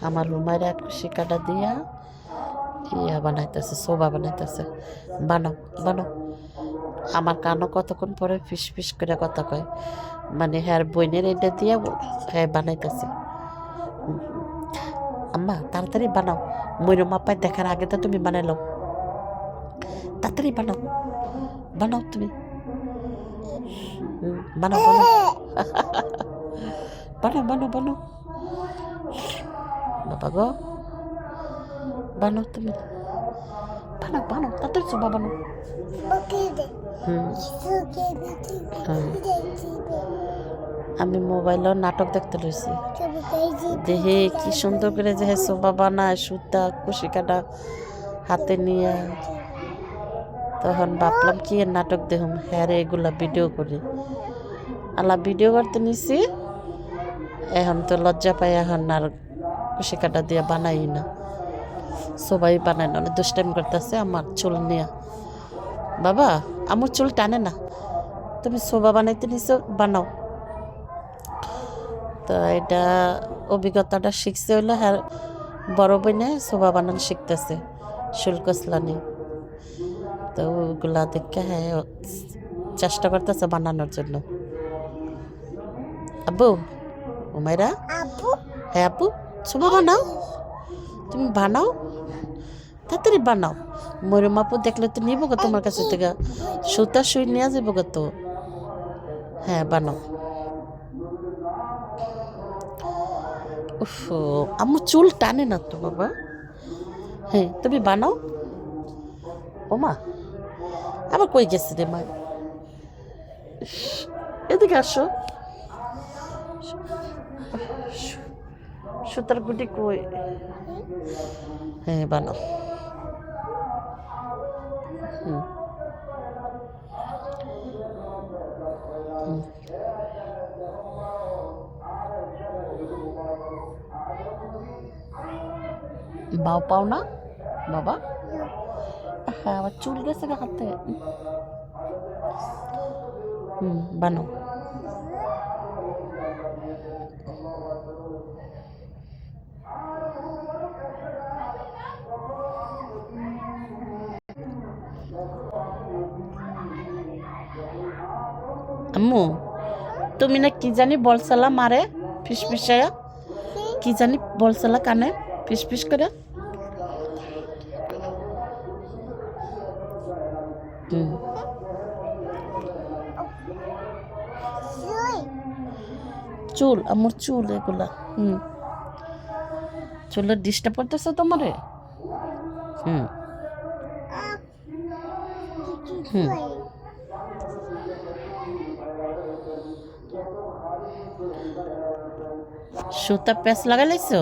আমার রুমাইরা কুশি কাটা দিয়া ইয়া বানাইতেছে, সোবা বানাইতেছে। বানাও বানাও। আমার কানও কতক্ষণ পরে ফিস ফিস করে কথা কয়, মানে হ্যাঁ বইনের এটা দিয়া হ্যাঁ বানাইতেছে। আম্মা তাড়াতাড়ি বানাও, ময়ূর মাপায় দেখার আগে তো তুমি বানাইলো। তাড়াতাড়ি বানাও, বানাও তুমি, বানাও বানাও বানাও বানাও বানাও। বাবা গো বানাও তুমি, বানাও বানাও তাড়াতাড়ি সোবা বানাও। আমি মোবাইলেও নাটক দেখতে লইছি, দেহে কি সুন্দর করে যে সোবা বানায়, সুতা কুশি কাটা হাতে নিয়ে। তখন ভাবলাম কি এর নাটক দেখুম, হ্যাঁ রে এগুলা ভিডিও করি। আল্লাহ ভিডিও করতে নিছি, এখন তো লজ্জা পাই, এখন আর কুশি কাটা দিয়ে বানাই না, সবাই বানায় না। অনেক দুষ্টাইম করতেছে আমার চুল নিয়ে। বাবা আমার চুল টানে না, তুমি সোবা বানাইতে নিছো, বানাও। তো এটা অভিজ্ঞতাটা শিখছে হইলো হ্যাঁ বড় বইনে সোবা বানানো শিখতেছে, শুল্কসলানি। তো ওগুলা দেখে হ্যাঁ চেষ্টা করতেছে বানানোর জন্য। আব্বু উমাইরা, হ্যাঁ আব্বু সোবা বানাও, তুমি বানাও তাড়াতাড়ি বানাও। ময়ূরম আপু দেখলে তো নিব গো তোমার কাছে থেকে, সুতা সুই নিয়ে যাব গো তো। হ্যাঁ বানাও। উফ আমার চুল টানে না তো বাবা। হ্যাঁ তুমি বানাও। ও মা আবার কই গেছে রে মা, এদিকে আসো। সুতার গুটি কই? হ্যাঁ বানাও। বাও পাও না বাবা? হ্যাঁ আবার চুল গেছে গা হাতে। বানাও। আম্মু তুমি না কি জানি বলছালা মারে ফিসফিসায়া, কি জানি বলছালা কানে ফিসফিস করে? চুল আমার চুল এগুলা। চুলের ডিস্টার্ব করতেছে তোমারে? সুতা প্যাঁচ লাগাই লাইছো?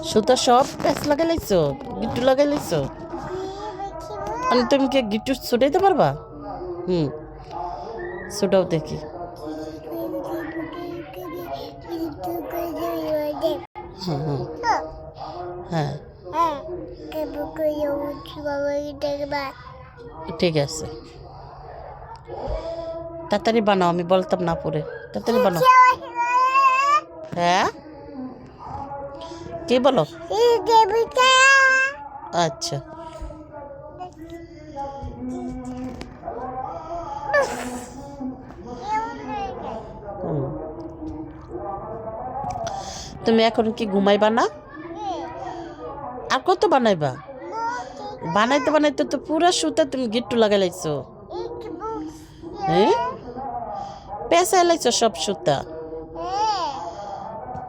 সুতা সব প্যাঁচ লাগাই লাইছো, গিট্টু লাগাই লাইছো? তুমি কি গিট্টু ছুটাইতে পারবা? ছুটাও দেখি। হ্যাঁ ঠিক আছে, তাড়াতাড়ি বানাও, আমি বলতাম না পরে, তাড়াতাড়ি বানাও। হ্যাঁ কি বলো? আচ্ছা তুমি এখন কি ঘুমাইবা না? আর কত বানাইবা? বানাইতে বানাইতে তো পুরা সুতা তুমি গিট্টু লাগাই লাইছো। হ্যাঁ পেঁচাই লাইছো সব সুতা।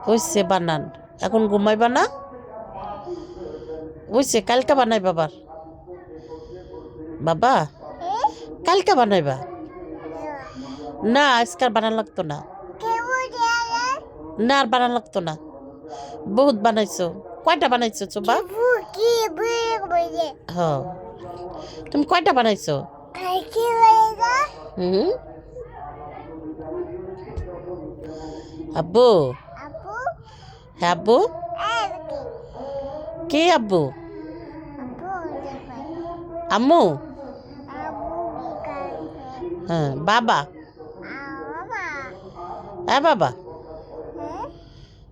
হইছে বানান, এখন ঘুমাইবা না? হইছে কালকে বানাইবা আবার। বাবা কালকে বানাইবা না, আজকাল বানান লাগতো না। না আর বানান লাগতো না, বহুত বানাইছো। কয়টা বানাইছো চোবা? হ্যাঁ তুমি কয়টা বানাইছো? আব্বু, হ্যাঁ আব্বু। কে আব্বু? আম্মু? হ্যাঁ বাবা হ্যাঁ বাবা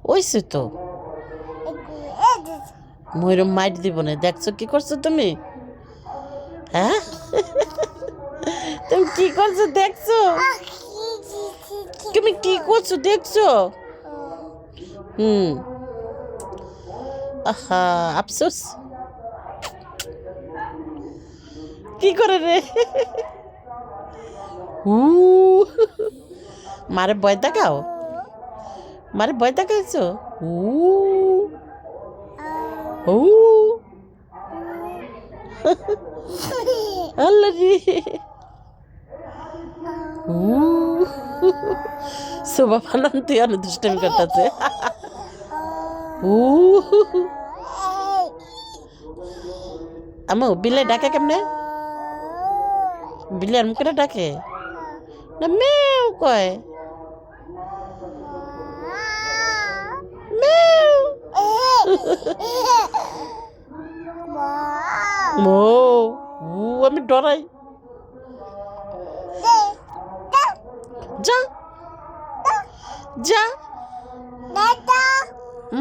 ওইসে তো ময়ূরম মাইট দিব না দেখছো কি করছো তুমি হ্যাঁ তুমি কি করছো দেখছো তুমি কি করছো দেখছো আহা আফসোস কি করে রে মারে ভয় দেখাও মারে ভয় দেখাইছো আল্লাহ রে সুবহানাল্লাহ তুই আর দুষ্টামি করতেছে আমু বিলে ডাকে কেমনে বিলে আর মুখে ডাকে না মেউ কয় মেউ মো আমি ডরাই যা যা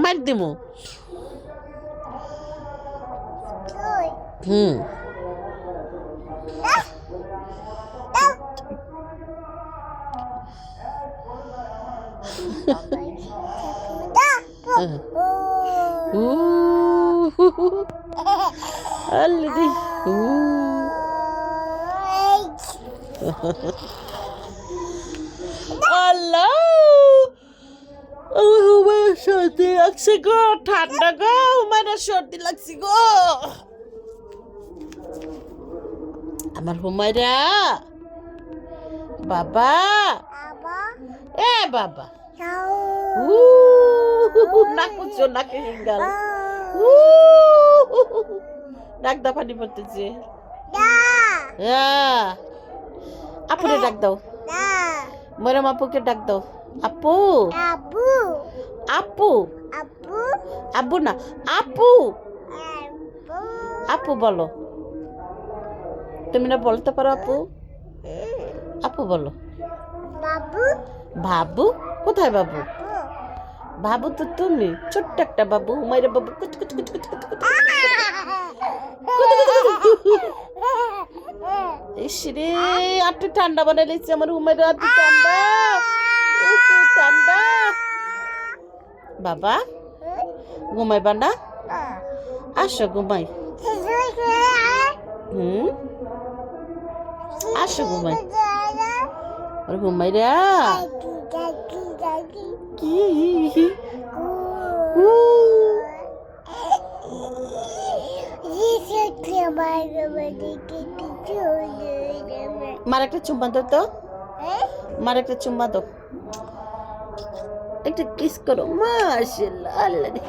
মার দিমু আল্লাহ আল্লাহ আমার সর্দি লাগছে গো ঠান্ডা গো আমার সর্দি লাগছে গো আমার হুমায়রা বাবা এ বাবা নাকুচো নাকে হিঙ্গাল ডাক দা পানি পড়তেছে আপুরে ডাক দাও ময়রাম আপুকে ডাক দাও আপু আপু আব্বু না আপু আপু বলো তুমি না বলতে পারো আপু আপু বলো বাবু কোথায় বাবু বাবু তো তুমি ছোট্ট একটা বাবু হুমায়রা বাবু কুচ কুচ কুচ কুচ কুচ কুচ ইসরে আটটু ঠান্ডা বানাই লেছি আমার হুমায়রা আটটু ঠান্ডা ঠান্ডা বাবা ঘুমাইবা না আসো ঘুমাই আসো ঘুমাই আর হুমায়রা কি মার একটা চুম্মা দাও তো মার একটা চুম্মা দাও একটা কিস করো মাশাআল্লাহ আল্লাহ রে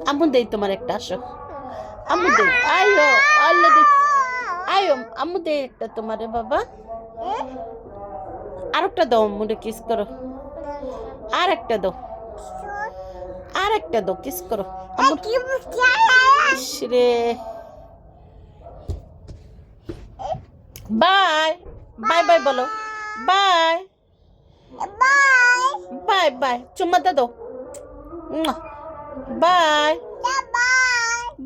আম্মু দেই তোমার একটা আসো আম্মু দেই আয়ো আল্লাহ রে আয়ো আম্মু দেই একটা তোমারে বাবা আরেকটা দাও আম্মুরে কিস করো আরেকটা দাও আরেকটা দাও কিস করো রে বাই বাই বাই বলো বাই বাই বাই চুম্মা দাও bye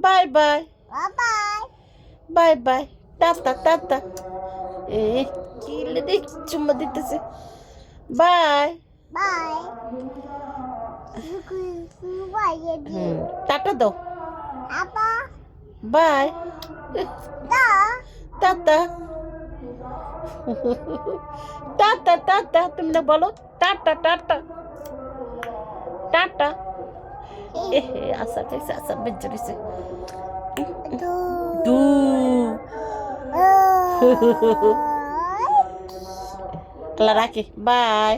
bye bye bye bye tata tata এ কি লে চুম্মা দিতেছে বাই টাটা দাও বাই টাটা টাটা টাটা তুমি না বলো টাটা টাটা টাটা আশা খাইছে আশা বেজরিছে দু রাখি বাই